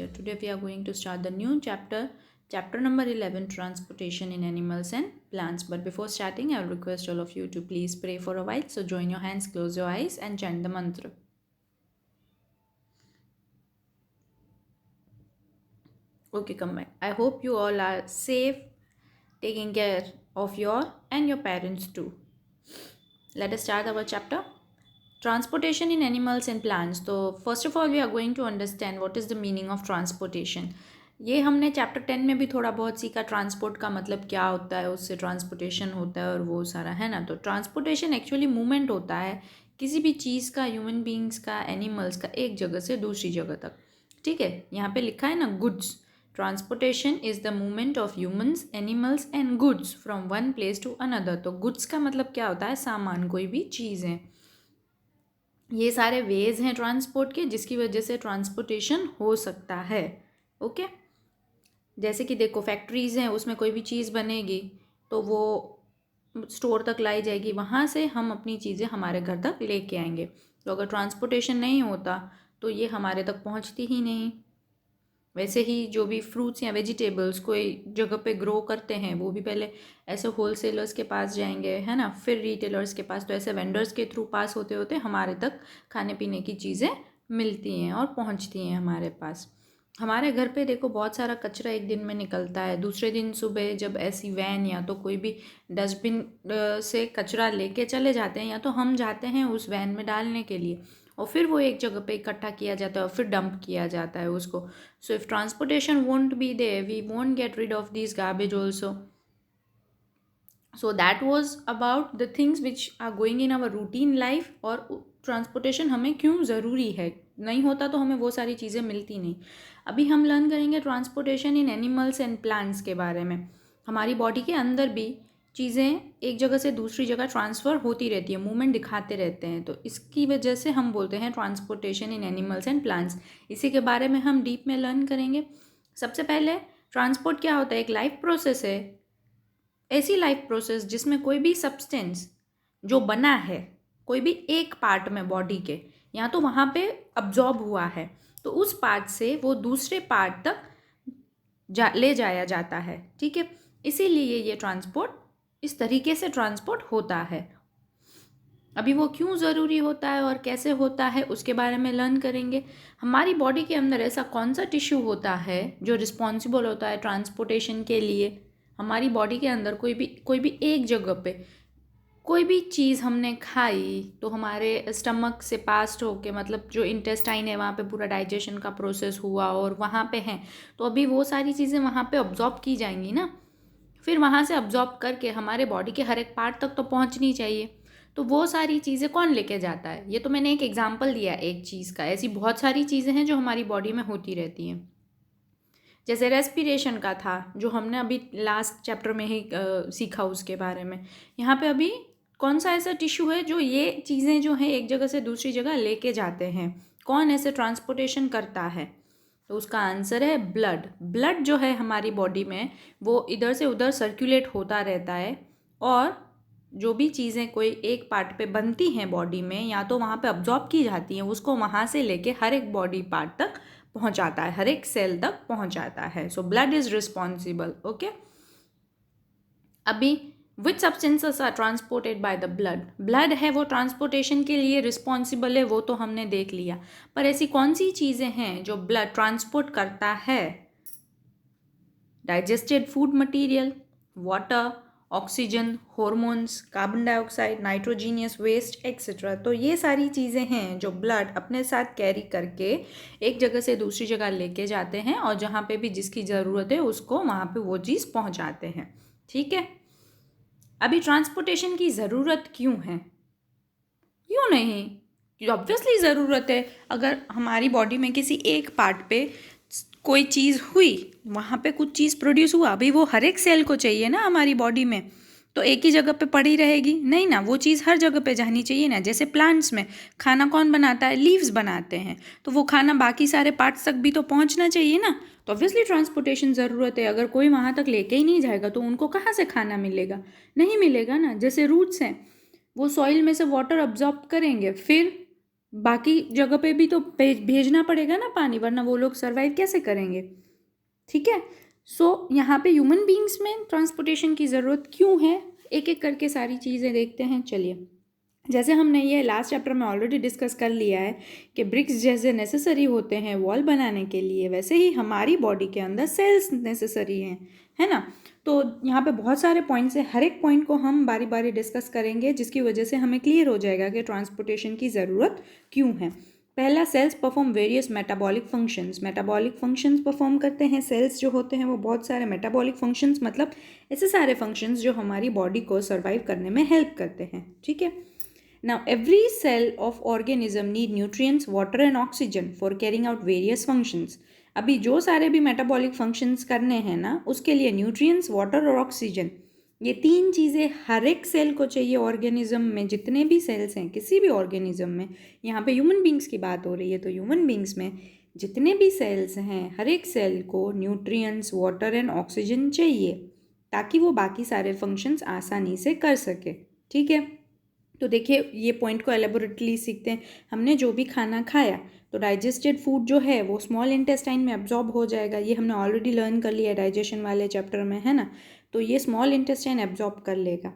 teacher. Today we are going to start the new chapter number 11, transportation in animals and plants. But before starting, I will request all of you to please pray for a while. So join your hands, close your eyes and chant the mantra. Okay, come back. I hope you all are safe, taking care of your and your parents too. Let us start our chapter. Transportation in animals and plants. तो first of all we are going to understand what is the meaning of transportation. ये हमने chapter 10 में भी थोड़ा बहुत सीखा, transport का मतलब क्या होता है, उससे ट्रांसपोर्टेशन होता है और वो सारा है ना. तो ट्रांसपोर्टेशन एक्चुअली मूवमेंट होता है किसी भी चीज़ का, ह्यूमन बींग्स का, एनिमल्स का, एक जगह से दूसरी जगह तक. ठीक है, यहाँ पे लिखा है ना goods. Transportation is the movement of humans, animals and goods from one place to another. तो गुड्स का मतलब क्या होता है, सामान, कोई भी चीज़ें. ये सारे वेज हैं ट्रांसपोर्ट के, जिसकी वजह से ट्रांसपोर्टेशन हो सकता है. ओके, जैसे कि देखो फैक्ट्रीज़ हैं, उसमें कोई भी चीज़ बनेगी तो वो स्टोर तक लाई जाएगी, वहाँ से हम अपनी चीज़ें हमारे घर तक लेके आएंगे. तो अगर ट्रांसपोर्टेशन नहीं होता तो ये हमारे तक पहुँचती ही नहीं. वैसे ही जो भी फ्रूट्स या वेजिटेबल्स कोई जगह पे ग्रो करते हैं, वो भी पहले ऐसे होलसेलर्स के पास जाएंगे, है ना, फिर रिटेलर्स के पास. तो ऐसे वेंडर्स के थ्रू पास होते होते हमारे तक खाने पीने की चीज़ें मिलती हैं और पहुंचती हैं हमारे पास. हमारे घर पे देखो बहुत सारा कचरा एक दिन में निकलता है. दूसरे दिन सुबह जब ऐसी वैन या तो कोई भी डस्टबिन से कचरा लेके चले जाते हैं, या तो हम जाते हैं उस वैन में डालने के लिए, और फिर वो एक जगह पे इकट्ठा किया जाता है और फिर डंप किया जाता है उसको. So if transportation won't be there, we won't get rid of this garbage also. So that was about the things which are going in our routine life. और ट्रांसपोर्टेशन हमें क्यों ज़रूरी है, नहीं होता तो हमें वो सारी चीज़ें मिलती नहीं. अभी हम लर्न करेंगे transportation in animals and plants के बारे में. हमारी बॉडी के अंदर भी चीज़ें एक जगह से दूसरी जगह ट्रांसफ़र होती रहती है, मूवमेंट दिखाते रहते हैं. तो इसकी वजह से हम बोलते हैं transportation in animals and plants. इसी के बारे में हम डीप में लर्न करेंगे. सबसे पहले ट्रांसपोर्ट क्या होता है, एक लाइफ प्रोसेस है. ऐसी लाइफ प्रोसेस जिसमें कोई भी सब्सटेंस जो बना है कोई भी एक पार्ट में बॉडी के, या तो वहाँ पे अब्जॉर्ब हुआ है, तो उस पार्ट से वो दूसरे पार्ट तक ले जाया जाता है. ठीक है, इसीलिए ये ट्रांसपोर्ट, इस तरीके से ट्रांसपोर्ट होता है. अभी वो क्यों ज़रूरी होता है और कैसे होता है उसके बारे में लर्न करेंगे. हमारी बॉडी के अंदर ऐसा कौन सा टिश्यू होता है जो रिस्पॉन्सिबल होता है ट्रांसपोर्टेशन के लिए. हमारी बॉडी के अंदर कोई भी एक जगह पे कोई भी चीज़ हमने खाई तो हमारे स्टमक से पास्ट होके, मतलब जो इंटेस्टाइन है वहाँ पे पूरा डाइजेशन का प्रोसेस हुआ और वहाँ पे हैं, तो अभी वो सारी चीज़ें वहाँ पे अब्जॉर्ब की जाएंगी ना. फिर वहाँ से अब्जॉर्ब करके हमारे बॉडी के हर एक पार्ट तक तो पहुँचनी चाहिए. तो वो सारी चीज़ें कौन लेके जाता है. ये तो मैंने एक एग्जांपल दिया एक चीज़ का. ऐसी बहुत सारी चीज़ें हैं जो हमारी बॉडी में होती रहती हैं. जैसे रेस्पिरेशन का था जो हमने अभी लास्ट चैप्टर में ही सीखा, उसके बारे में. यहाँ पे अभी कौन सा ऐसा टिश्यू है जो ये चीज़ें जो हैं एक जगह से दूसरी जगह लेके जाते हैं, कौन ऐसे ट्रांसपोर्टेशन करता है. तो उसका आंसर है ब्लड. ब्लड जो है हमारी बॉडी में वो इधर से उधर सर्कुलेट होता रहता है, और जो भी चीज़ें कोई एक पार्ट पे बनती हैं बॉडी में, या तो वहाँ पे अब्जॉर्ब की जाती हैं, उसको वहाँ से लेके हर एक बॉडी पार्ट तक पहुँचाता है, हर एक सेल तक पहुँचाता है. So blood is responsible. Okay, अभी which substances are transported by the blood. Blood है वो ट्रांसपोर्टेशन के लिए रिस्पॉन्सिबल है, वो तो हमने देख लिया. पर ऐसी कौन सी चीज़ें हैं जो ब्लड ट्रांसपोर्ट करता है. Digested food material, water, oxygen, hormones, carbon dioxide, nitrogenous waste etcetera. तो ये सारी चीज़ें हैं जो ब्लड अपने साथ कैरी करके एक जगह से दूसरी जगह लेके जाते हैं, और जहाँ पे भी जिसकी ज़रूरत है उसको वहाँ पे वो चीज़ पहुँचाते हैं. ठीक है, अभी ट्रांसपोर्टेशन की ज़रूरत क्यों है, क्यों नहीं, ऑब्वियसली ज़रूरत है. अगर हमारी बॉडी में किसी एक पार्ट पे कोई चीज़ हुई, वहाँ पे कुछ चीज़ प्रोड्यूस हुआ, अभी वो हर एक सेल को चाहिए ना हमारी बॉडी में. तो एक ही जगह पे पड़ी रहेगी नहीं ना, वो चीज़ हर जगह पे जानी चाहिए ना. जैसे प्लांट्स में खाना कौन बनाता है, लीव्स बनाते हैं, तो वो खाना बाकी सारे पार्ट्स तक भी तो पहुँचना चाहिए ना. तो ऑब्वियसली ट्रांसपोर्टेशन ज़रूरत है. अगर कोई वहाँ तक लेके ही नहीं जाएगा तो उनको कहाँ से खाना मिलेगा, नहीं मिलेगा ना. जैसे रूट्स हैं, वो सॉइल में से वाटर अब्जॉर्ब करेंगे, फिर बाकी जगह पे भी तो भेजना पड़ेगा ना पानी, वरना वो लोग सर्वाइव कैसे करेंगे। ठीक है, सो यहाँ पे ह्यूमन बींग्स में ट्रांसपोर्टेशन की ज़रूरत क्यों है, एक एक करके सारी चीज़ें देखते हैं। चलिए, जैसे हमने ये लास्ट चैप्टर में ऑलरेडी डिस्कस कर लिया है कि ब्रिक्स जैसे नेसेसरी होते हैं वॉल बनाने के लिए, वैसे ही हमारी बॉडी के अंदर सेल्स नेसेसरी हैं, है ना। तो यहाँ पे बहुत सारे पॉइंट्स हैं, हर एक पॉइंट को हम बारी बारी डिस्कस करेंगे, जिसकी वजह से हमें क्लियर हो जाएगा कि ट्रांसपोर्टेशन की ज़रूरत क्यों है। पहला, cells perform various metabolic functions perform करते हैं। सेल्स जो होते हैं वो बहुत सारे मेटाबॉलिक फंक्शंस, मतलब ऐसे सारे फंक्शंस जो हमारी बॉडी को सर्वाइव करने में हेल्प करते हैं। ठीक है, now every cell of organism need nutrients, water and oxygen for carrying out various functions. अभी जो सारे भी मेटाबॉलिक फंक्शंस करने हैं ना, उसके लिए न्यूट्रिएंट्स, वाटर और ऑक्सीजन, ये तीन चीज़ें हर एक सेल को चाहिए। ऑर्गेनिज्म में जितने भी सेल्स हैं, किसी भी ऑर्गेनिज्म में, यहाँ पे ह्यूमन बींग्स की बात हो रही है, तो ह्यूमन बींग्स में जितने भी सेल्स हैं, हर एक सेल को न्यूट्रिएंट्स, वाटर एंड ऑक्सीजन चाहिए, ताकि वो बाकी सारे फंक्शंस आसानी से कर सके। ठीक है, तो देखिए ये पॉइंट को एलेबोरेटली सीखते हैं। हमने जो भी खाना खाया, तो डाइजेस्टेड फूड जो है वो स्मॉल इंटेस्टाइन में एब्जॉर्ब हो जाएगा। ये हमने ऑलरेडी लर्न कर लिया डाइजेशन वाले चैप्टर में, है ना। तो ये स्मॉल इंटेस्टाइन एब्जॉर्ब कर लेगा,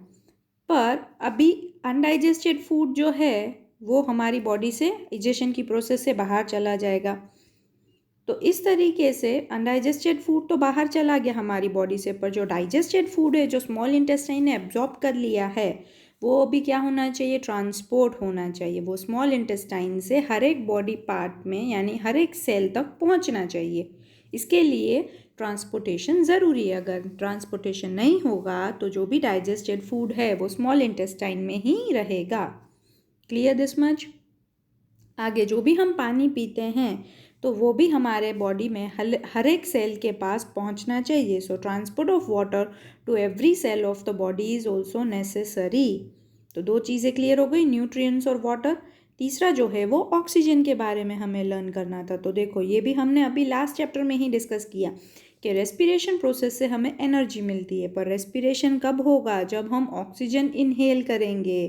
पर अभी अनडाइजेस्टेड फूड जो है वो हमारी बॉडी से इजेशन की प्रोसेस से बाहर चला जाएगा। तो इस तरीके से अनडाइजेस्टेड फूड तो बाहर चला गया हमारी बॉडी से, पर जो डाइजेस्टेड फूड है, जो स्मॉल इंटेस्टाइन ने एब्जॉर्ब कर लिया है, वो अभी क्या होना चाहिए, ट्रांसपोर्ट होना चाहिए। वो स्मॉल इंटेस्टाइन से हर एक बॉडी पार्ट में, यानी हर एक सेल तक पहुंचना चाहिए। इसके लिए ट्रांसपोर्टेशन ज़रूरी है। अगर ट्रांसपोर्टेशन नहीं होगा तो जो भी डाइजेस्टेड फूड है वो स्मॉल इंटेस्टाइन में ही रहेगा। Clear this much. आगे जो भी हम पानी पीते हैं, तो वो भी हमारे बॉडी में हर एक सेल के पास पहुंचना चाहिए। So transport of water to every cell of the body is also necessary. तो दो चीज़ें क्लियर हो गई, न्यूट्रिएंट्स और वाटर। तीसरा जो है वो ऑक्सीजन के बारे में हमें लर्न करना था। तो देखो, ये भी हमने अभी लास्ट चैप्टर में ही डिस्कस किया कि रेस्पिरेशन प्रोसेस से हमें एनर्जी मिलती है, पर रेस्पिरेशन कब होगा, जब हम ऑक्सीजन इनहेल करेंगे,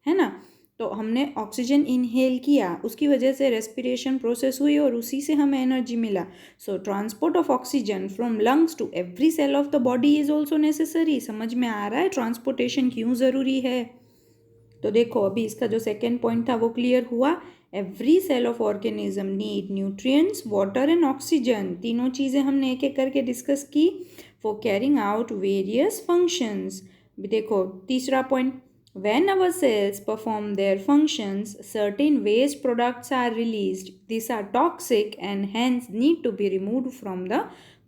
है ना। तो हमने ऑक्सीजन इनहेल किया, उसकी वजह से रेस्पिरेशन प्रोसेस हुई और उसी से हमें एनर्जी मिला। So transport of oxygen from lungs to every cell of the body is also necessary. समझ में आ रहा है ट्रांसपोर्टेशन क्यों ज़रूरी है। तो देखो, अभी इसका जो सेकेंड पॉइंट था वो क्लियर हुआ। Every cell of organism need nutrients, water and oxygen. तीनों चीज़ें हमने एक एक करके डिस्कस की for carrying out various functions. देखो तीसरा point, when our cells perform their functions, certain waste products are released. These are toxic and hence need to be removed from the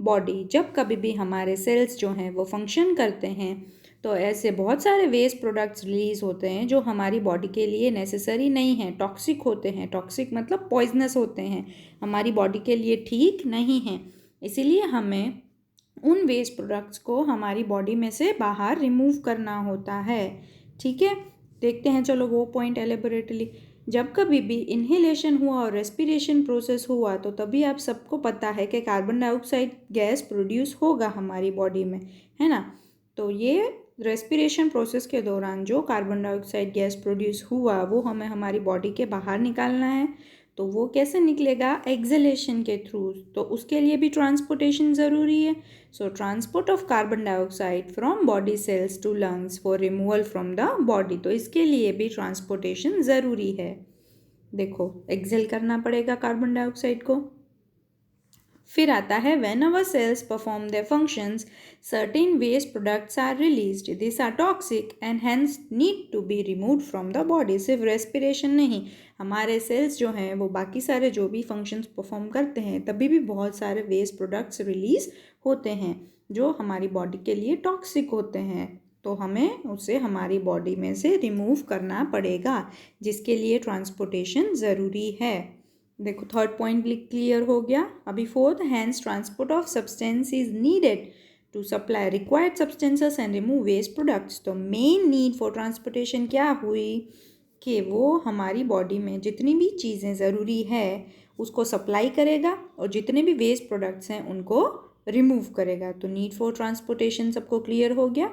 body. जब कभी भी हमारे सेल्स जो हैं वो फंक्शन करते हैं, तो ऐसे बहुत सारे वेस्ट प्रोडक्ट्स रिलीज़ होते हैं जो हमारी बॉडी के लिए नेसेसरी नहीं हैं, टॉक्सिक होते हैं। टॉक्सिक मतलब पॉइजनस होते हैं, हमारी बॉडी के लिए ठीक नहीं हैं। इसीलिए हमें उन वेस्ट प्रोडक्ट्स को हमारी बॉडी में से बाहर रिमूव करना होता है। ठीक है, देखते हैं चलो वो पॉइंट एलेबोरेटली। जब कभी भी इन्हेलेशन हुआ और रेस्पिरेशन प्रोसेस हुआ, तो तभी आप सबको पता है कि कार्बन डाइऑक्साइड गैस प्रोड्यूस होगा हमारी बॉडी में, है ना। तो ये रेस्पिरेशन प्रोसेस के दौरान जो कार्बन डाइऑक्साइड गैस प्रोड्यूस हुआ, वो हमें हमारी बॉडी के बाहर निकालना है। तो वो कैसे निकलेगा, एक्सहेलेशन के थ्रू। तो उसके लिए भी ट्रांसपोर्टेशन ज़रूरी है। So transport of carbon dioxide from body cells to lungs for removal from the body. तो इसके लिए भी ट्रांसपोर्टेशन ज़रूरी है। देखो, एक्सहेल करना पड़ेगा कार्बन डाइऑक्साइड को। फिर आता है when our cells perform their functions, certain waste products are released. This are toxic and hence need to be removed from the body. सिर्फ रेस्पिरेशन नहीं, हमारे सेल्स जो हैं वो बाकी सारे जो भी फंक्शंस परफॉर्म करते हैं, तभी भी बहुत सारे वेस्ट प्रोडक्ट्स रिलीज होते हैं जो हमारी बॉडी के लिए टॉक्सिक होते हैं। तो हमें उसे हमारी बॉडी में से रिमूव करना पड़ेगा, जिसके लिए ट्रांसपोर्टेशन ज़रूरी है। देखो थर्ड पॉइंट भी क्लियर हो गया। अभी fourth, hence transport of substance is needed to supply required substances and remove waste products. तो मेन नीड फॉर ट्रांसपोर्टेशन क्या हुई कि वो हमारी बॉडी में जितनी भी चीज़ें ज़रूरी है उसको सप्लाई करेगा और जितने भी वेस्ट प्रोडक्ट्स हैं उनको रिमूव करेगा। तो नीड फॉर ट्रांसपोर्टेशन सबको क्लियर हो गया।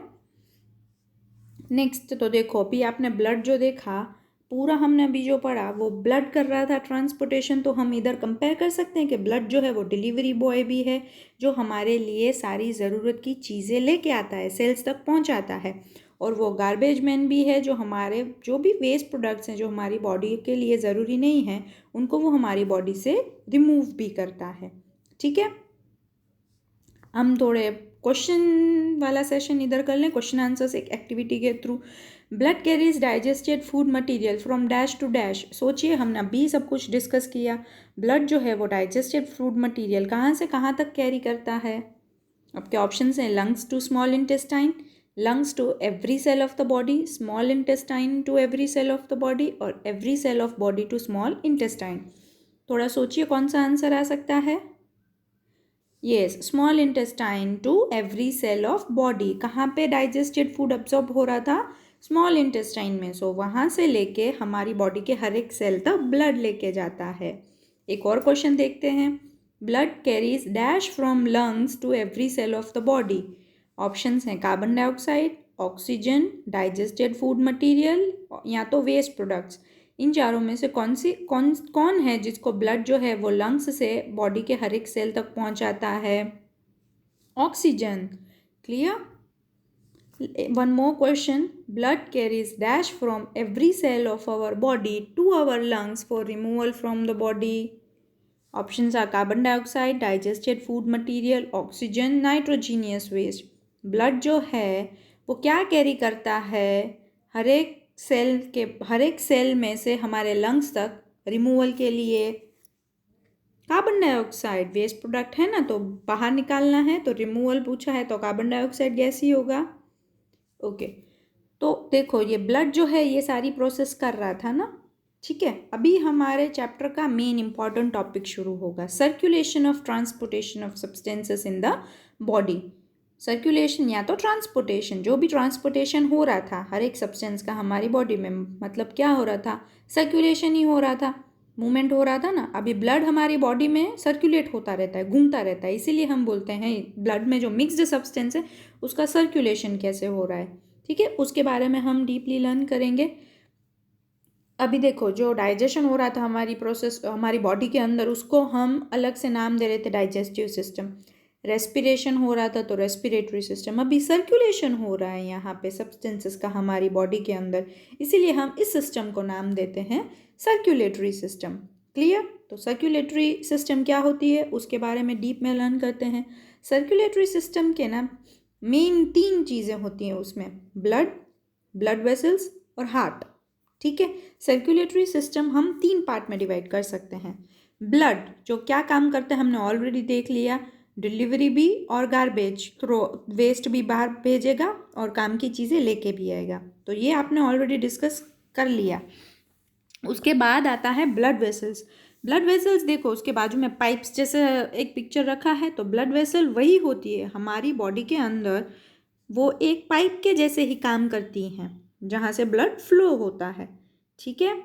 नेक्स्ट, तो देखो अभी आपने ब्लड जो देखा, पूरा हमने अभी जो पढ़ा वो ब्लड कर रहा था ट्रांसपोर्टेशन, तो हम इधर कंपेयर कर सकते हैं कि ब्लड जो है वो डिलीवरी बॉय भी है, जो हमारे लिए सारी ज़रूरत की चीज़ें लेके आता है, सेल्स तक पहुंचाता है, और वो गार्बेज मैन भी है, जो हमारे जो भी वेस्ट प्रोडक्ट्स हैं जो हमारी बॉडी के लिए ज़रूरी नहीं है उनको वो हमारी बॉडी से रिमूव भी करता है। ठीक है, हम थोड़े क्वेश्चन वाला सेशन इधर कर लें, क्वेश्चन आंसर्स एक एक्टिविटी के through. Blood carries digested food material from dash to dash. सोचिए, हमने अभी सब कुछ डिस्कस किया। ब्लड जो है वो डाइजेस्टेड फूड मटेरियल कहाँ से कहाँ तक कैरी करता है? आपके ऑप्शन हैं lungs to small intestine, lungs to every cell of the body, small intestine to every cell of the body, और every cell of body to small intestine. थोड़ा सोचिए कौन सा आंसर आ सकता है। Yes, small intestine to every cell of body. कहाँ पे डाइजेस्टेड फूड अब्जॉर्ब हो रहा था? स्मॉल इंटेस्टाइन में। सो वहाँ से लेके हमारी बॉडी के हर एक सेल तक ब्लड लेके जाता है। एक और क्वेश्चन देखते हैं। Blood carries dash from lungs to every cell of the body. Options हैं carbon dioxide, oxygen, digested food material या तो वेस्ट प्रोडक्ट्स। इन चारों में से कौन है जिसको ब्लड जो है वो लंग्स से बॉडी के हर एक सेल तक पहुंचाता है? Oxygen. Clear? One more question. Blood carries dash from every cell of our body to our lungs for removal from the body. Options are carbon dioxide, digested food material, oxygen, nitrogenous waste. Blood जो है वो क्या carry करता है? हर एक cell में से हमारे लंग्स तक रिमूवल के लिए कार्बन डाइऑक्साइड वेस्ट प्रोडक्ट है ना, तो बाहर निकालना है, तो रिमूवल पूछा है तो कार्बन डाइऑक्साइड गैस ही होगा। ओके, तो देखो ये ब्लड जो है ये सारी प्रोसेस कर रहा था ना। ठीक है, अभी हमारे चैप्टर का मेन इंपॉर्टेंट टॉपिक शुरू होगा, circulation of transportation of substances in the body. Circulation या तो ट्रांसपोर्टेशन, जो भी ट्रांसपोर्टेशन हो रहा था हर एक सब्सटेंस का हमारी बॉडी में, मतलब क्या हो रहा था? सर्कुलेशन ही हो रहा था, मूवमेंट हो रहा था ना। अभी ब्लड हमारी बॉडी में सर्कुलेट होता रहता है, घूमता रहता है, इसीलिए हम बोलते हैं ब्लड में जो मिक्स्ड सब्सटेंस है उसका सर्कुलेशन कैसे हो रहा है। ठीक है, उसके बारे में हम डीपली लर्न करेंगे। अभी देखो, जो डाइजेशन हो रहा था हमारी प्रोसेस हमारी बॉडी के अंदर, उसको हम अलग से नाम दे रहे थे डाइजेस्टिव सिस्टम। रेस्पिरेशन हो रहा था तो रेस्पिरेटरी सिस्टम। अभी सर्कुलेशन हो रहा है यहाँ पे सब्सटेंसेस का हमारी बॉडी के अंदर, इसीलिए हम इस सिस्टम को नाम देते हैं सर्कुलेटरी सिस्टम। क्लियर? तो सर्कुलेटरी सिस्टम क्या होती है उसके बारे में डीप में लर्न करते हैं। सर्कुलेटरी सिस्टम के ना मेन 3 चीज़ें होती हैं उसमें, ब्लड वेसल्स और हार्ट। ठीक है, सर्कुलेटरी सिस्टम हम 3 पार्ट में डिवाइड कर सकते हैं। ब्लड जो क्या काम करता है हमने ऑलरेडी देख लिया, डिलीवरी भी और गार्बेज थ्रो वेस्ट भी बाहर भेजेगा और काम की चीज़ें लेके भी आएगा, तो ये आपने ऑलरेडी डिस्कस कर लिया। उसके बाद आता है ब्लड वेसल्स। ब्लड वेसल्स देखो उसके बाजू में पाइप्स जैसे एक पिक्चर रखा है, तो ब्लड वेसल वही होती है हमारी बॉडी के अंदर, वो एक पाइप के जैसे ही काम करती हैं जहाँ से ब्लड फ्लो होता है। ठीक है,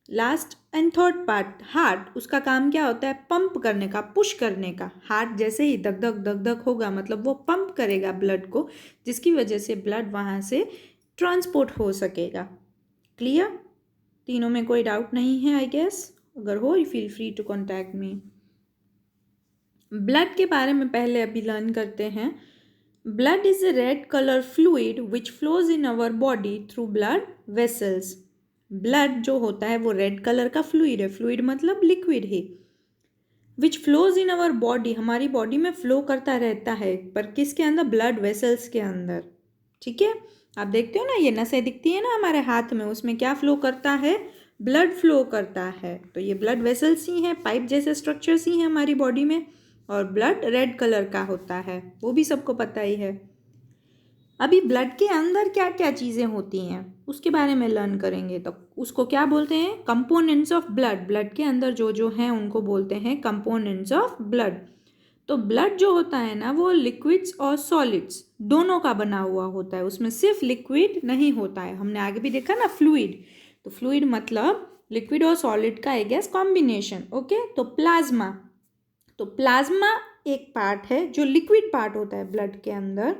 last and third part heart, उसका काम क्या होता है? पंप करने का, पुश करने का। हार्ट जैसे ही धक धक धक धक होगा मतलब वो पंप करेगा ब्लड को, जिसकी वजह से ब्लड वहाँ से ट्रांसपोर्ट हो सकेगा। क्लियर? तीनों में कोई डाउट नहीं है आई गेस? अगर हो you feel free to contact me. Blood के बारे में पहले अभी लर्न करते हैं। Blood is a red color fluid which flows in our body through blood vessels. Blood जो होता है वो रेड कलर का फ्लूइड है, फ्लूइड मतलब लिक्विड है, which flows in our body, हमारी बॉडी में फ्लो करता रहता है, पर किसके अंदर? ब्लड वेसल्स के अंदर। ठीक है, आप देखते हो ना ये नसें दिखती है ना हमारे हाथ में, उसमें क्या फ्लो करता है? ब्लड फ्लो करता है। तो ये ब्लड वेसल्स ही हैं, पाइप जैसे स्ट्रक्चर्स ही हैं हमारी बॉडी में, और ब्लड रेड कलर का होता है, वो भी सबको पता ही है। अभी ब्लड के अंदर क्या क्या चीज़ें होती हैं उसके बारे में लर्न करेंगे, तो उसको क्या बोलते हैं? Components of blood. ब्लड के अंदर जो जो हैं उनको बोलते हैं कंपोनेंट्स ऑफ ब्लड। तो ब्लड जो होता है ना वो लिक्विड्स और सॉलिड्स दोनों का बना हुआ होता है, उसमें सिर्फ लिक्विड नहीं होता है। हमने आगे भी देखा ना फ्लूइड, तो फ्लूइड मतलब लिक्विड और सॉलिड का आई गेस कॉम्बिनेशन। ओके, तो प्लाज्मा, तो प्लाज्मा एक पार्ट है जो लिक्विड पार्ट होता है ब्लड के अंदर,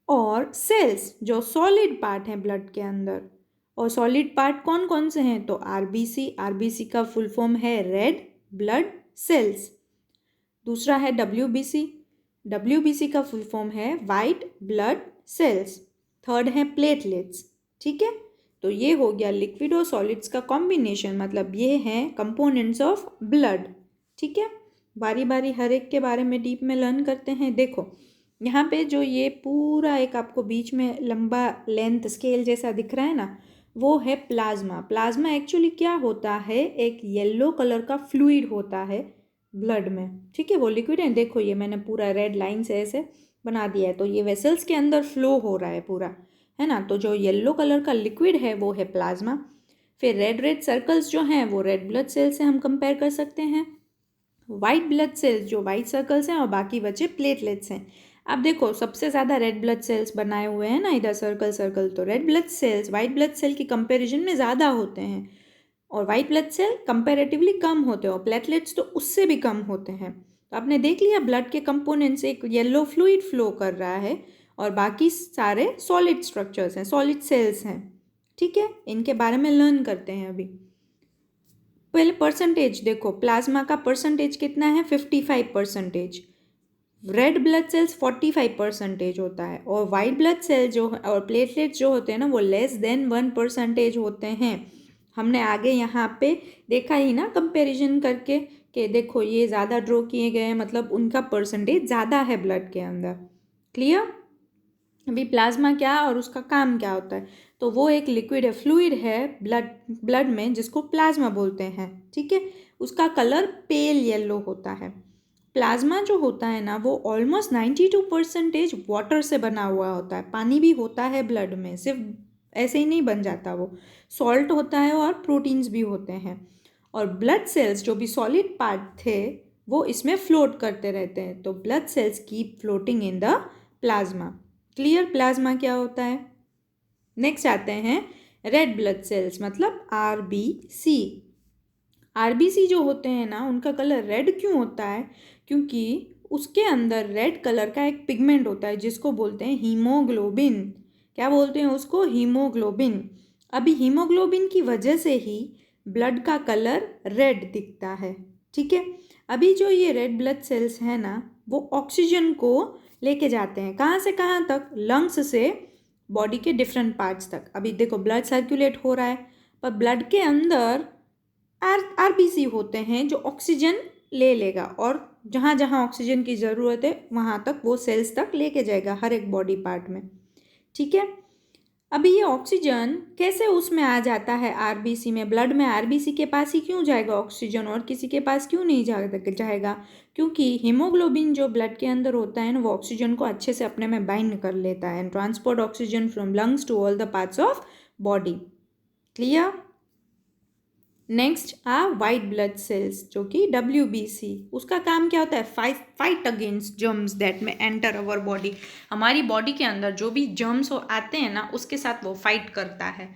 और सेल्स जो सॉलिड पार्ट है ब्लड के अंदर, और सॉलिड पार्ट कौन कौन से हैं? तो आरबीसी, आरबीसी का फुल फॉर्म है रेड ब्लड सेल्स। दूसरा है डब्ल्यूबीसी, डब्ल्यूबीसी का फुल फॉर्म है वाइट ब्लड सेल्स। थर्ड है प्लेटलेट्स। ठीक है, तो ये हो गया लिक्विड और सॉलिड्स का कॉम्बिनेशन, मतलब ये हैं कंपोनेंट्स ऑफ ब्लड। ठीक है, बारी बारी हर एक के बारे में डीप में लर्न करते हैं। देखो यहाँ पे जो ये पूरा एक आपको बीच में लंबा लेंथ स्केल जैसा दिख रहा है ना, वो है प्लाज्मा। प्लाज्मा एक्चुअली क्या होता है? एक येलो कलर का फ्लूइड होता है ब्लड में। ठीक है, वो लिक्विड है। देखो ये मैंने पूरा रेड लाइन से ऐसे बना दिया है, तो ये वेसल्स के अंदर फ्लो हो रहा है पूरा, है ना। तो जो येलो कलर का लिक्विड है वो है प्लाज्मा। फिर रेड रेड सर्कल्स जो हैं वो रेड ब्लड सेल्स से हम कंपेयर कर सकते हैं। वाइट ब्लड सेल्स जो वाइट सर्कल्स हैं, और बाकी बचे प्लेटलेट्स हैं। अब देखो सबसे ज़्यादा रेड ब्लड सेल्स बनाए हुए हैं ना इधर सर्कल सर्कल, तो red blood cells white blood cell की कंपैरिजन में ज़्यादा होते हैं, और वाइट ब्लड सेल कंपैरेटिवली कम होते हैं, और प्लेटलेट्स तो उससे भी कम होते हैं। तो आपने देख लिया ब्लड के कंपोनेंट्स, एक येलो फ्लूइड फ्लो कर रहा है और बाकी सारे सॉलिड स्ट्रक्चर्स हैं, सॉलिड सेल्स हैं। ठीक है, इनके बारे में लर्न करते हैं अभी। पहले परसेंटेज देखो, प्लाज्मा का परसेंटेज कितना है? 55%। रेड ब्लड सेल्स 45% होता है, और वाइट ब्लड सेल जो और प्लेटलेट्स जो होते हैं ना वो लेस देन 1% होते हैं। हमने आगे यहाँ पे देखा ही ना कंपैरिजन करके कि देखो ये ज़्यादा ड्रॉ किए गए हैं, मतलब उनका परसेंटेज ज़्यादा है ब्लड के अंदर। क्लियर? अभी प्लाज्मा क्या और उसका काम क्या होता है? तो वो एक लिक्विड है, फ्लूइड है ब्लड में, जिसको प्लाज्मा बोलते हैं। ठीक है, उसका कलर पेल येलो होता है। प्लाज्मा जो होता है ना वो ऑलमोस्ट 92% वाटर से बना हुआ होता है। पानी भी होता है ब्लड में, सिर्फ ऐसे ही नहीं बन जाता, वो सॉल्ट होता है और प्रोटीन्स भी होते हैं। और ब्लड सेल्स जो भी सॉलिड पार्ट थे वो इसमें फ्लोट करते रहते हैं, तो blood cells keep floating in the plasma. Clear? Plasma क्या होता है। नेक्स्ट आते हैं रेड ब्लड सेल्स, मतलब आरबीसी। आरबीसी जो होते हैं ना उनका कलर रेड क्यों होता है? क्योंकि उसके अंदर रेड कलर का एक पिगमेंट होता है जिसको बोलते हैं हीमोग्लोबिन। क्या बोलते हैं उसको? हीमोग्लोबिन। अभी हीमोग्लोबिन की वजह से ही ब्लड का कलर रेड दिखता है। ठीक है, अभी जो ये रेड ब्लड सेल्स हैं ना वो ऑक्सीजन को लेके जाते हैं, कहाँ से कहाँ तक? लंग्स से बॉडी के डिफरेंट पार्ट्स तक। अभी देखो ब्लड सर्कुलेट हो रहा है, पर ब्लड के अंदर आरबीसी होते हैं जो ऑक्सीजन ले लेगा, और जहाँ जहाँ ऑक्सीजन की ज़रूरत है वहाँ तक वो सेल्स तक लेके जाएगा हर एक बॉडी पार्ट में। ठीक है, अभी ये ऑक्सीजन कैसे उसमें आ जाता है आरबीसी में? ब्लड में आरबीसी के पास ही क्यों जाएगा ऑक्सीजन, और किसी के पास क्यों नहीं जाएगा? क्योंकि हीमोग्लोबिन जो ब्लड के अंदर होता है ना वो ऑक्सीजन को अच्छे से अपने में बाइंड कर लेता है and transport oxygen from lungs to all the parts of body. Clear? Next are white blood cells जो कि WBC। उसका काम क्या होता है? फाइट अगेंस्ट जर्म्स दैट में एंटर अवर बॉडी। हमारी बॉडी के अंदर जो भी जर्म्स आते हैं ना उसके साथ वो फाइट करता है।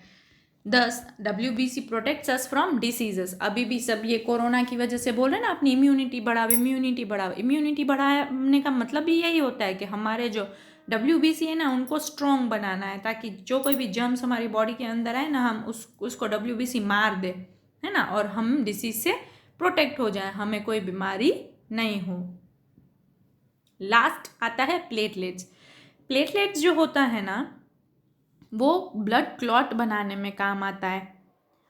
दस WBC protects us from diseases. अभी भी सब ये कोरोना की वजह से बोल रहे हैं ना अपनी इम्यूनिटी बढ़ाओ, इम्यूनिटी बढ़ाओ। इम्यूनिटी बढ़ाने का मतलब भी यही होता है कि हमारे जो WBC है ना उनको स्ट्रॉन्ग बनाना है, ताकि जो कोई भी जर्म्स हमारी बॉडी के अंदर आए ना हम उसको WBC मार दे, है ना, और हम डिसीज से प्रोटेक्ट हो जाए, हमें कोई बीमारी नहीं हो। लास्ट आता है प्लेटलेट्स। प्लेटलेट्स जो होता है ना वो ब्लड क्लॉट बनाने में काम आता है।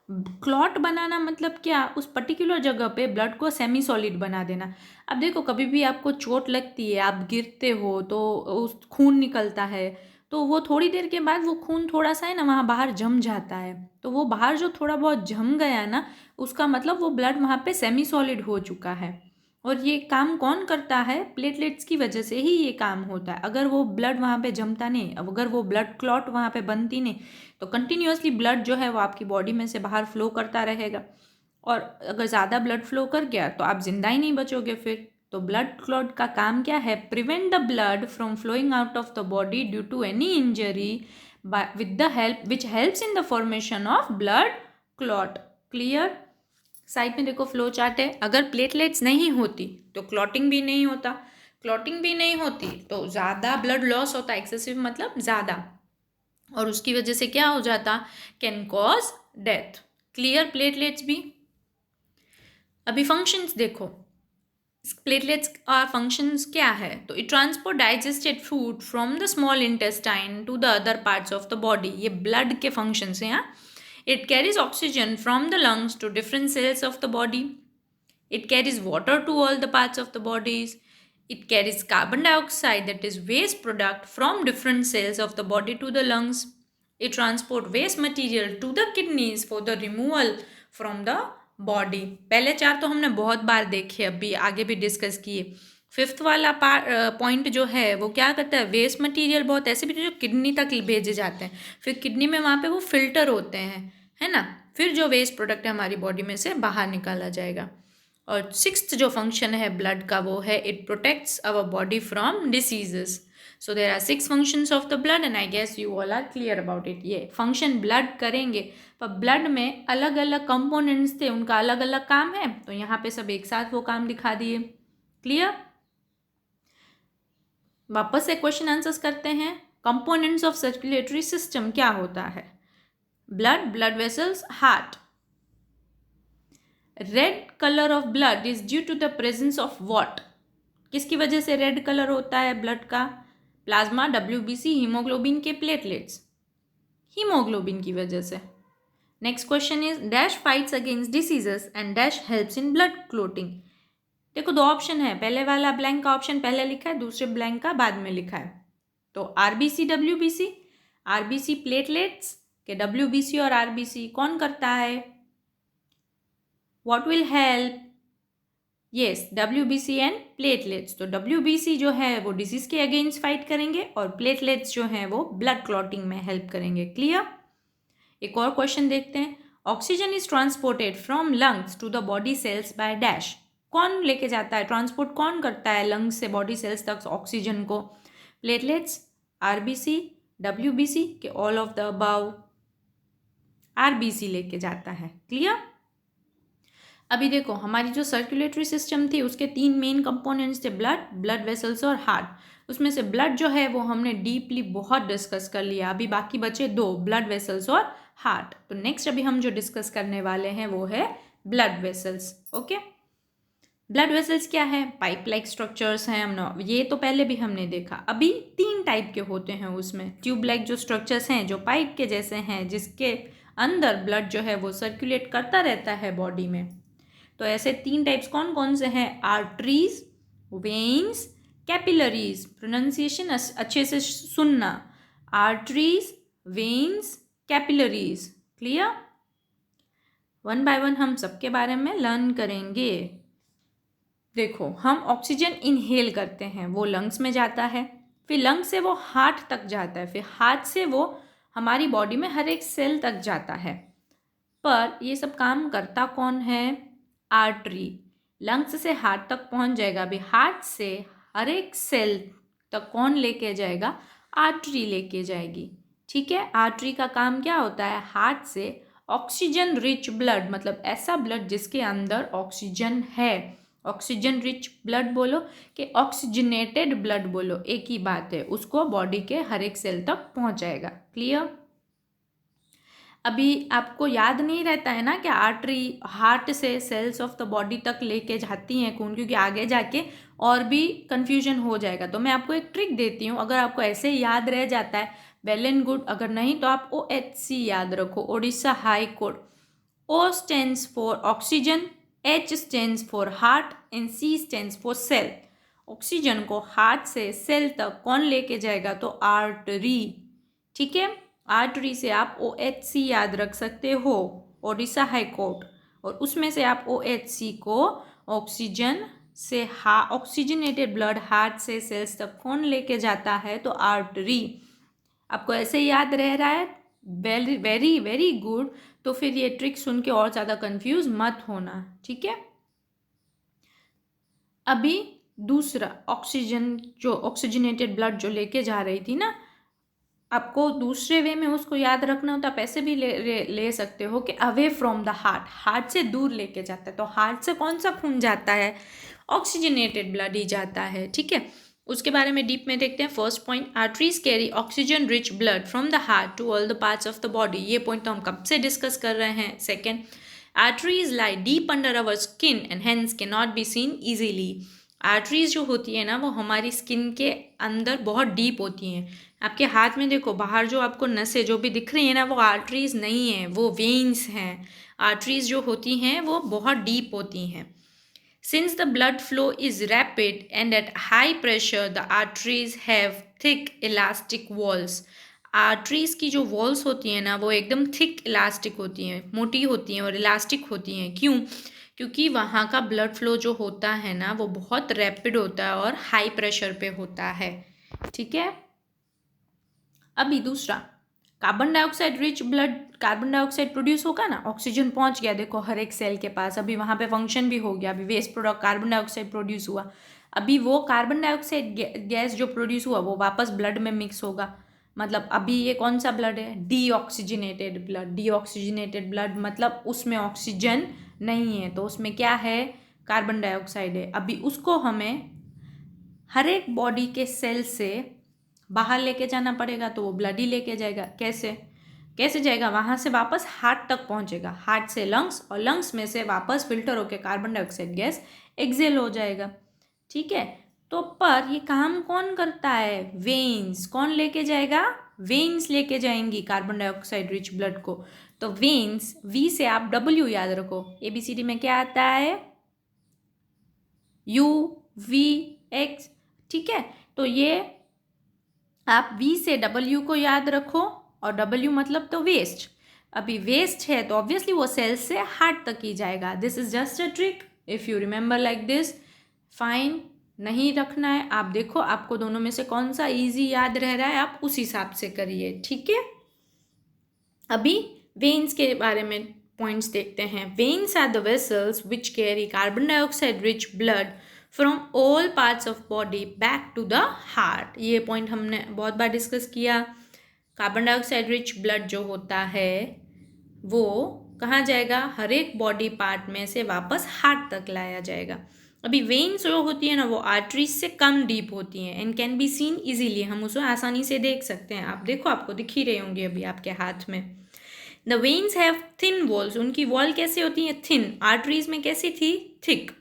क्लॉट बनाना मतलब क्या? उस पर्टिकुलर जगह पे ब्लड को सेमी सॉलिड बना देना। अब देखो कभी भी आपको चोट लगती है, आप गिरते हो तो उस खून निकलता है, तो वो थोड़ी देर के बाद वो खून थोड़ा सा है ना वहाँ बाहर जम जाता है, तो वो बाहर जो थोड़ा बहुत जम गया ना उसका मतलब वो ब्लड वहाँ पे सेमी सॉलिड हो चुका है। और ये काम कौन करता है? प्लेटलेट्स की वजह से ही ये काम होता है। अगर वो ब्लड वहाँ पे जमता नहीं, अगर वो ब्लड क्लॉट वहाँ पे बनती नहीं, तो कंटिन्यूअसली ब्लड जो है वो आपकी बॉडी में से बाहर फ्लो करता रहेगा, और अगर ज़्यादा ब्लड फ्लो कर गया तो आप जिंदा ही नहीं बचोगे फिर। तो ब्लड क्लॉट का काम क्या है? Prevent the blood from flowing out of the body due to any injury with the help which helps in the formation of blood clot. Clear? Side में देखो फ्लो चार्ट है। अगर प्लेटलेट्स नहीं होती तो क्लॉटिंग भी नहीं होता, क्लॉटिंग भी नहीं होती तो ज़्यादा ब्लड लॉस होता है, एक्सेसिव मतलब ज़्यादा, और उसकी वजह से क्या हो जाता, can cause death. Clear platelets भी। अभी फंक्शंस देखो, प्लेटलेट्स का फंक्शंस क्या है, तो it transport digested food from the small intestine to the other parts of the body. ये ब्लड के फंक्शंस हैं यहाँ। It carries oxygen from the lungs to different cells of the body. It carries water to all the parts of the bodies. It carries carbon dioxide, that is waste product, from different cells of the body to the lungs. It transport waste material to the kidneys for the removal from the body. पहले चार तो हमने बहुत बार देखे, अभी आगे भी discuss किए। फिफ्थ वाला पॉइंट जो है वो क्या करता है, वेस्ट मटेरियल बहुत ऐसे भी जो किडनी तक भेजे जाते हैं, फिर किडनी में वहाँ पे वो फिल्टर होते हैं, है ना, फिर जो वेस्ट प्रोडक्ट है हमारी बॉडी में से बाहर निकाला जाएगा। और सिक्स्थ जो फंक्शन है ब्लड का वो है, it protects our body from diseases. So there are 6 functions of the blood and I guess you all are clear about it. ये फंक्शन ब्लड करेंगे, पर ब्लड में अलग अलग कंपोनेंट्स थे, उनका अलग अलग काम है, तो यहाँ पे सब एक साथ वो काम दिखा दिए। क्लियर। वापस से क्वेश्चन आंसर्स करते हैं। कंपोनेंट्स ऑफ सर्कुलेटरी सिस्टम क्या होता है, blood, blood vessels, heart. Red colour of blood is due to the presence of what, किसकी वजह से रेड कलर होता है ब्लड का, प्लाज्मा, WBC, हीमोग्लोबिन के प्लेटलेट्स, हीमोग्लोबिन की वजह से। Next question is dash fights against diseases and dash helps in blood clotting. देखो दो ऑप्शन है, पहले वाला ब्लैंक का ऑप्शन पहले लिखा है, दूसरे ब्लैंक का बाद में लिखा है। तो RBC, WBC, RBC प्लेटलेट्स के WBC और RBC कौन करता है, what will help, yes, WBC and platelets. तो WBC जो है वो डिसीज के अगेंस्ट फाइट करेंगे और प्लेटलेट्स जो हैं वो ब्लड क्लॉटिंग में हेल्प करेंगे। क्लियर। एक और क्वेश्चन देखते हैं। Oxygen is transported from lungs to the body cells by dash. कौन लेके जाता है, ट्रांसपोर्ट कौन करता है लंग्स से बॉडी सेल्स तक ऑक्सीजन को, प्लेटलेट्स, RBC, WBC के all of the above, RBC लेके जाता है। क्लियर। अभी देखो हमारी जो सर्कुलेटरी सिस्टम थी उसके 3 मेन कंपोनेंट्स थे, ब्लड, ब्लड वेसल्स और हार्ट। उसमें से ब्लड जो है वो हमने डीपली बहुत डिस्कस कर लिया, अभी बाकी बचे 2, ब्लड वेसल्स और हार्ट। तो नेक्स्ट अभी हम जो डिस्कस करने वाले हैं वो है blood vessels. Okay, blood vessels क्या है, पाइप लाइक स्ट्रक्चर्स हैं, हमने ये तो पहले भी हमने देखा। अभी 3 टाइप के होते हैं उसमें, ट्यूब लाइक जो स्ट्रक्चर्स हैं जो पाइप के जैसे हैं, जिसके अंदर ब्लड जो है वो सर्कुलेट करता रहता है बॉडी में। तो ऐसे 3 टाइप्स कौन कौन से हैं, आर्टरीज, वेन्स, कैपिलरीज। प्रोनाउंसिएशन अच्छे से सुनना, arteries, veins, capillaries. Clear. One by one हम सबके बारे में लर्न करेंगे। देखो हम ऑक्सीजन इनहेल करते हैं, वो लंग्स में जाता है, फिर लंग्स से वो हार्ट तक जाता है, फिर हार्ट से वो हमारी बॉडी में हर एक सेल तक जाता है। पर ये सब काम करता कौन है, आर्टरी। लंग्स से हार्ट तक पहुंच जाएगा, अभी हार्ट से हर एक सेल तक कौन लेके जाएगा, आर्टरी लेके जाएगी। ठीक है। आर्टरी का काम क्या होता है, हार्ट से ऑक्सीजन रिच ब्लड, मतलब ऐसा ब्लड जिसके अंदर ऑक्सीजन है, ऑक्सीजन रिच ब्लड बोलो कि ऑक्सीजनेटेड ब्लड बोलो, एक ही बात है, उसको बॉडी के हर एक सेल तक पहुंचाएगा। क्लियर। अभी आपको याद नहीं रहता है ना कि आर्टरी हार्ट से सेल्स ऑफ द बॉडी तक लेके जाती हैं खून, क्योंकि आगे जाके और भी कन्फ्यूजन हो जाएगा। तो मैं आपको एक ट्रिक देती हूँ, अगर आपको ऐसे याद रह जाता है वेल एंड गुड, अगर नहीं तो आप OHC याद रखो, Odisha high court. O stands for oxygen, H stands for heart and C stands for sale. Oxygen को हार्ट से सेल तक कौन लेके जाएगा, तो आर्टरी। ठीक है। आर्टरी से आप OHC याद रख सकते हो, ओडिशा हाई कोर्ट, और उसमें से आप OHC को ऑक्सीजन से ऑक्सीजनेटेड ब्लड हार्ट से सेल्स तक कौन लेके जाता है, तो आर्टरी। आपको ऐसे याद रह रहा है, वेरी वेरी वेरी गुड। तो फिर ये ट्रिक सुन के और ज़्यादा कंफ्यूज मत होना। ठीक है। अभी दूसरा ऑक्सीजन, जो ऑक्सीजनेटेड ब्लड जो लेके जा रही थी ना, आपको दूसरे वे में उसको याद रखना हो तो आप ऐसे भी ले सकते हो कि away from the heart, heart से दूर लेके जाता है। तो हार्ट से कौन सा खून जाता है, ऑक्सीजनेटेड ब्लड ही जाता है। ठीक है। उसके बारे में डीप में देखते हैं। First point, arteries carry oxygen rich blood from the heart to all the parts of the body. ये पॉइंट तो हम कब से डिस्कस कर रहे हैं। Second, arteries lie deep under our skin and hence can not be seen easily. Arteries जो होती है ना वो हमारी स्किन के अंदर बहुत डीप होती हैं। आपके हाथ में देखो, बाहर जो आपको नसें जो भी दिख रही है ना वो आर्टरीज नहीं है, वो वेन्स हैं। आर्टरीज जो होती हैं वो बहुत डीप होती हैं। Since the blood flow is rapid and at high pressure, the arteries have thick elastic walls. Arteries की जो वॉल्स होती हैं ना वो एकदम थिक इलास्टिक होती हैं, मोटी होती हैं और इलास्टिक होती हैं। क्यों? क्योंकि वहाँ का ब्लड फ्लो जो होता है ना वो बहुत रैपिड होता है और हाई प्रेशर पे होता है। ठीक है। अभी दूसरा, carbon dioxide rich blood, carbon dioxide produce होगा ना, ऑक्सीजन पहुंच गया देखो हर एक सेल के पास, अभी वहाँ पे फंक्शन भी हो गया, अभी waste product carbon dioxide produce हुआ। अभी वो कार्बन डाइऑक्साइड गैस जो प्रोड्यूस हुआ वो वापस ब्लड में मिक्स होगा। मतलब अभी ये कौन सा ब्लड है? Deoxygenated blood. डीऑक्सीजनेटेड ब्लड मतलब उसमें ऑक्सीजन नहीं है, तो उसमें क्या है? कार्बन डाइऑक्साइड है। अभी उसको हमें हर एक बॉडी के सेल से बाहर लेके जाना पड़ेगा, तो वो ब्लड ही लेके जाएगा। कैसे कैसे जाएगा? वहाँ से वापस हार्ट तक पहुँचेगा, हार्ट से लंग्स, और लंग्स में से वापस फिल्टर होकर कार्बन डाइऑक्साइड गैस एक्सेल हो जाएगा। ठीक है। तो पर ये काम कौन करता है? वेन्स। कौन लेके जाएगा? वेन्स लेके जाएंगी कार्बन डाइऑक्साइड रिच ब्लड को। तो वेन्स, वी से आप डब्ल्यू याद रखो। ABCD में क्या आता है? UVX। ठीक है। तो ये आप V से W को याद रखो, और W मतलब तो वेस्ट। अभी वेस्ट है तो ऑब्वियसली वो सेल से हार्ट तक ही जाएगा। This is just a trick, if you remember like this fine. नहीं रखना है, आप देखो आपको दोनों में से कौन सा इजी याद रह रहा है, आप उस हिसाब से करिए। ठीक है। अभी वेन्स के बारे में पॉइंट्स देखते हैं। Veins are the vessels which carry carbon dioxide rich blood from all parts of body back to the heart. ये पॉइंट हमने बहुत बार डिस्कस किया। कार्बन डाइऑक्साइड रिच ब्लड जो होता है वो कहाँ जाएगा? हर एक बॉडी पार्ट में से वापस हार्ट तक लाया जाएगा। अभी वेन्स जो होती है ना वो आर्टरीज से कम डीप होती हैं and can be seen easily. हम उसे आसानी से देख सकते हैं। आप देखो, आपको दिख ही रहे होंगे अभी आपके हाथ में। The veins have thin walls. उनकी वॉल कैसे होती है? थिन। आर्टरीज में कैसी थी? थिक।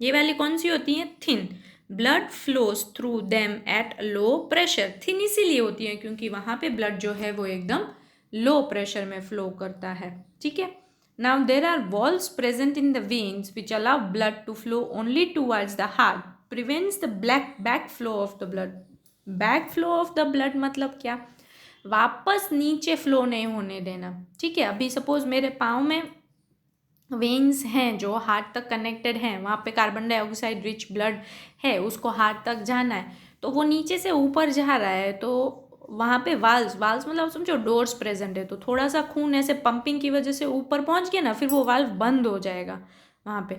ये वाली कौन सी होती है? Thin. Blood flows through them at low pressure. Thin इसीलिए होती है क्योंकि वहाँ पे ब्लड जो है वो एकदम लो प्रेशर में फ्लो करता है। ठीक है। Now there are walls present in the veins which allow blood to flow only towards the heart, prevents the back flow of the blood. Back flow of the blood मतलब क्या? वापस नीचे flow नहीं होने देना। ठीक है। अभी सपोज मेरे पाँव में वेन्स हैं जो हार्ट तक कनेक्टेड हैं, वहाँ पे कार्बन डाइऑक्साइड रिच ब्लड है, उसको हार्ट तक जाना है, तो वो नीचे से ऊपर जा रहा है, तो वहाँ पे वाल्व्स मतलब समझो डोर्स प्रेजेंट है, तो थोड़ा सा खून ऐसे पंपिंग की वजह से ऊपर पहुँच गया ना, फिर वो वाल्व बंद हो जाएगा। वहाँ पे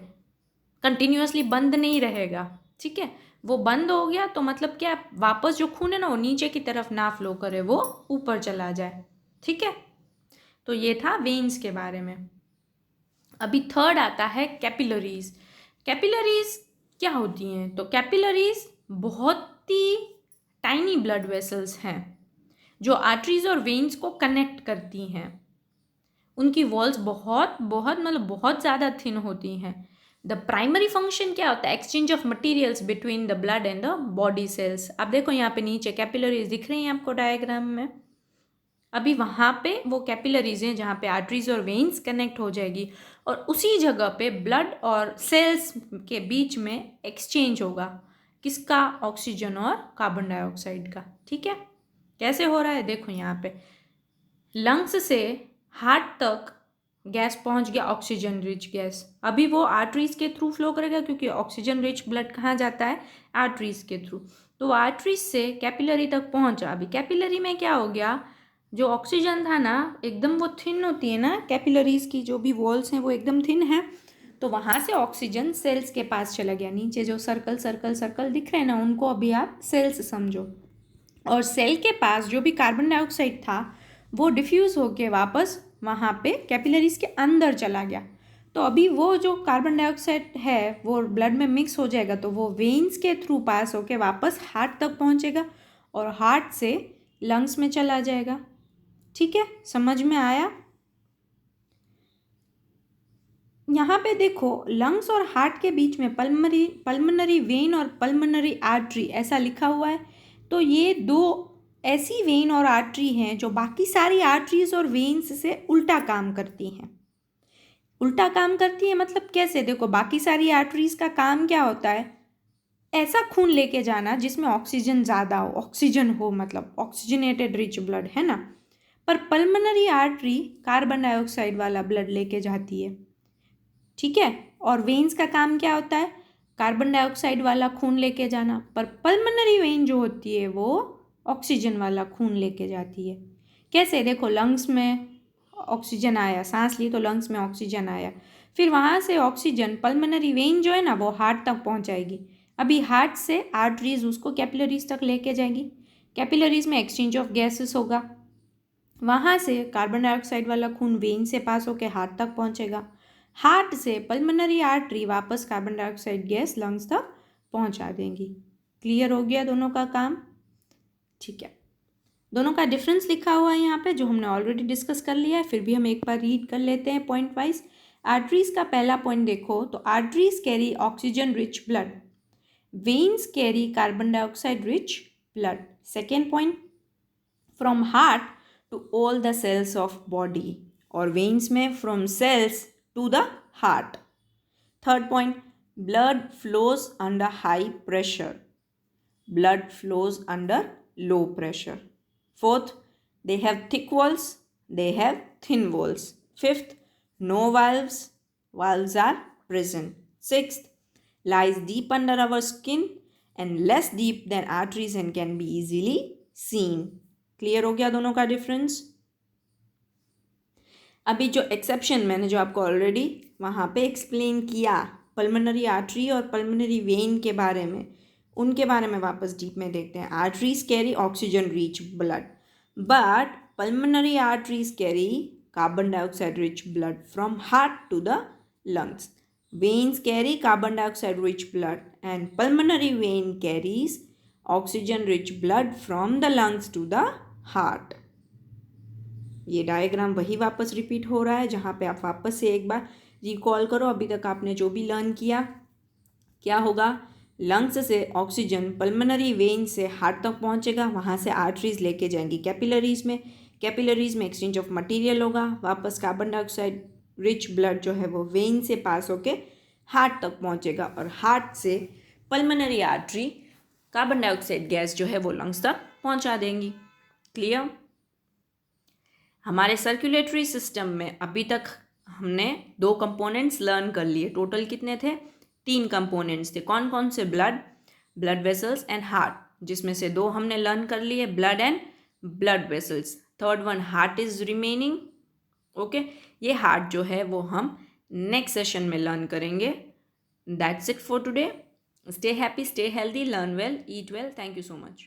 कंटिन्यूअसली बंद नहीं रहेगा। ठीक है। वो बंद हो गया तो मतलब क्या? वापस जो खून है ना वो नीचे की तरफ ना फ्लो करे, वो ऊपर चला जाए। ठीक है। तो ये था वेन्स के बारे में। अभी थर्ड आता है कैपिलरीज। कैपिलरीज क्या होती हैं? तो कैपिलरीज बहुत ही टाइनी ब्लड वेसल्स हैं जो आर्टरीज और वेन्स को कनेक्ट करती हैं। उनकी वॉल्स बहुत बहुत मतलब बहुत ज़्यादा थिन होती हैं। द प्राइमरी फंक्शन क्या होता है? Exchange of materials between the blood and the body sales. अब देखो यहाँ पे नीचे कैपिलरीज दिख रही हैं आपको डायग्राम में। अभी वहाँ पे वो कैपिलरीज हैं जहाँ पे आर्टरीज और वेन्स कनेक्ट हो जाएगी, और उसी जगह पे ब्लड और सेल्स के बीच में एक्सचेंज होगा। किसका? ऑक्सीजन और कार्बन डाइऑक्साइड का। ठीक है। कैसे हो रहा है? देखो यहाँ पे लंग्स से हार्ट तक गैस पहुँच गया, ऑक्सीजन रिच गैस। अभी वो आर्टरीज के थ्रू फ्लो करेगा क्योंकि ऑक्सीजन रिच ब्लड कहाँ जाता है? आर्टरीज के थ्रू। तो आर्टरीज से कैपिलरी तक पहुँचा। अभी कैपिलरी में क्या हो गया? जो ऑक्सीजन था ना एकदम वो थिन होती है ना, कैपिलरीज की जो भी वॉल्स हैं वो एकदम थिन है, तो वहाँ से ऑक्सीजन सेल्स के पास चला गया। नीचे जो सर्कल सर्कल सर्कल दिख रहे हैं ना उनको अभी आप सेल्स समझो, और सेल के पास जो भी कार्बन डाइऑक्साइड था वो डिफ्यूज़ होके वापस वहाँ पे कैपिलरीज के अंदर चला गया। तो अभी वो जो कार्बन डाइऑक्साइड है वो ब्लड में मिक्स हो जाएगा, तो वो वेन्स के थ्रू पास होके वापस हार्ट तक पहुंचेगा और हार्ट से लंग्स में चला जाएगा। ठीक है, समझ में आया? यहाँ पे देखो, लंग्स और हार्ट के बीच में पल्मनरी वेन और पल्मनरी आर्टरी ऐसा लिखा हुआ है। तो ये दो ऐसी वेन और आर्टरी हैं जो बाकी सारी आर्टरीज और वेन्स से उल्टा काम करती हैं। उल्टा काम करती है मतलब कैसे? देखो, बाकी सारी आर्टरीज का काम क्या होता है? ऐसा खून लेके जाना जिसमें ऑक्सीजन ज़्यादा हो, ऑक्सीजन हो, मतलब ऑक्सीजनेटेड रिच ब्लड, है ना। पर पल्मनरी आर्टरी कार्बन डाइऑक्साइड वाला ब्लड लेके जाती है। ठीक है, और वेन्स का काम क्या होता है? कार्बन डाइऑक्साइड वाला खून लेके जाना। पर पल्मनरी वेन जो होती है वो ऑक्सीजन वाला खून लेके जाती है। कैसे? देखो, लंग्स में ऑक्सीजन आया, सांस ली तो लंग्स में ऑक्सीजन आया, फिर वहाँ से ऑक्सीजन पल्मनरी वेन जो है ना वो हार्ट तक पहुँचाएगी। अभी हार्ट से आर्टरीज उसको कैपिलरीज तक लेके जाएंगी। कैपिलरीज में एक्सचेंज ऑफ गैसेस होगा, वहाँ से कार्बन डाइऑक्साइड वाला खून वेन से पास होकर हार्ट तक पहुँचेगा। हार्ट से पल्मनरी आर्टरी वापस कार्बन डाइऑक्साइड गैस लंग्स तक पहुँचा देंगी। क्लियर हो गया दोनों का काम? ठीक है, दोनों का डिफरेंस लिखा हुआ है यहाँ पे जो हमने ऑलरेडी डिस्कस कर लिया है, फिर भी हम एक बार रीड कर लेते हैं पॉइंट वाइज। आर्टरीज का पहला पॉइंट देखो तो arteries carry oxygen rich blood, veins carry carbon dioxide rich blood. Second point, from heart to all the cells of body, और वेन्स में from cells to the heart. Third point, blood flows under high pressure, blood flows under low pressure. Fourth, they have thick walls, they have thin walls. Fifth, no valves, valves are present. Sixth, lies deep under our skin and less deep than arteries and can be easily seen. Clear हो गया दोनों का difference? अभी जो exception मैंने जो आपको already वहाँ पे एक्सप्लेन किया पल्मनरी आर्टरी और पल्मनरी वेन के बारे में, उनके बारे में वापस डीप में देखते हैं। Arteries carry oxygen rich blood, but pulmonary arteries carry carbon dioxide rich blood from heart to the lungs. Veins carry carbon dioxide rich blood and pulmonary vein carries oxygen rich blood from the lungs to the heart. ये diagram वही वापस repeat हो रहा है जहाँ पे आप वापस से एक बार रिकॉल करो अभी तक आपने जो भी लर्न किया। क्या होगा? लंग्स से ऑक्सीजन पल्मनरी वेन से हार्ट तक पहुँचेगा, वहाँ से आर्टरीज लेके जाएंगी कैपिलरीज में, कैपिलरीज में एक्सचेंज ऑफ मटेरियल होगा, वापस कार्बन डाइऑक्साइड रिच ब्लड जो है वो वेन से पास होके हार्ट तक पहुँचेगा और हार्ट से pulmonary artery carbon dioxide gas जो है वो लंग्स तक पहुँचा देंगी। क्लियर? हमारे सर्कुलेटरी सिस्टम में अभी तक हमने 2 कंपोनेंट्स लर्न कर लिए। टोटल कितने थे? 3 कंपोनेंट्स थे। कौन कौन से? ब्लड वेसल्स एंड हार्ट, जिसमें से 2 हमने लर्न कर लिए, blood and blood vessels. Third one heart is remaining. Okay, ये हार्ट जो है वो हम नेक्स्ट सेशन में लर्न करेंगे। That's it for today. Stay happy, stay healthy, learn well, eat well. Thank you so much.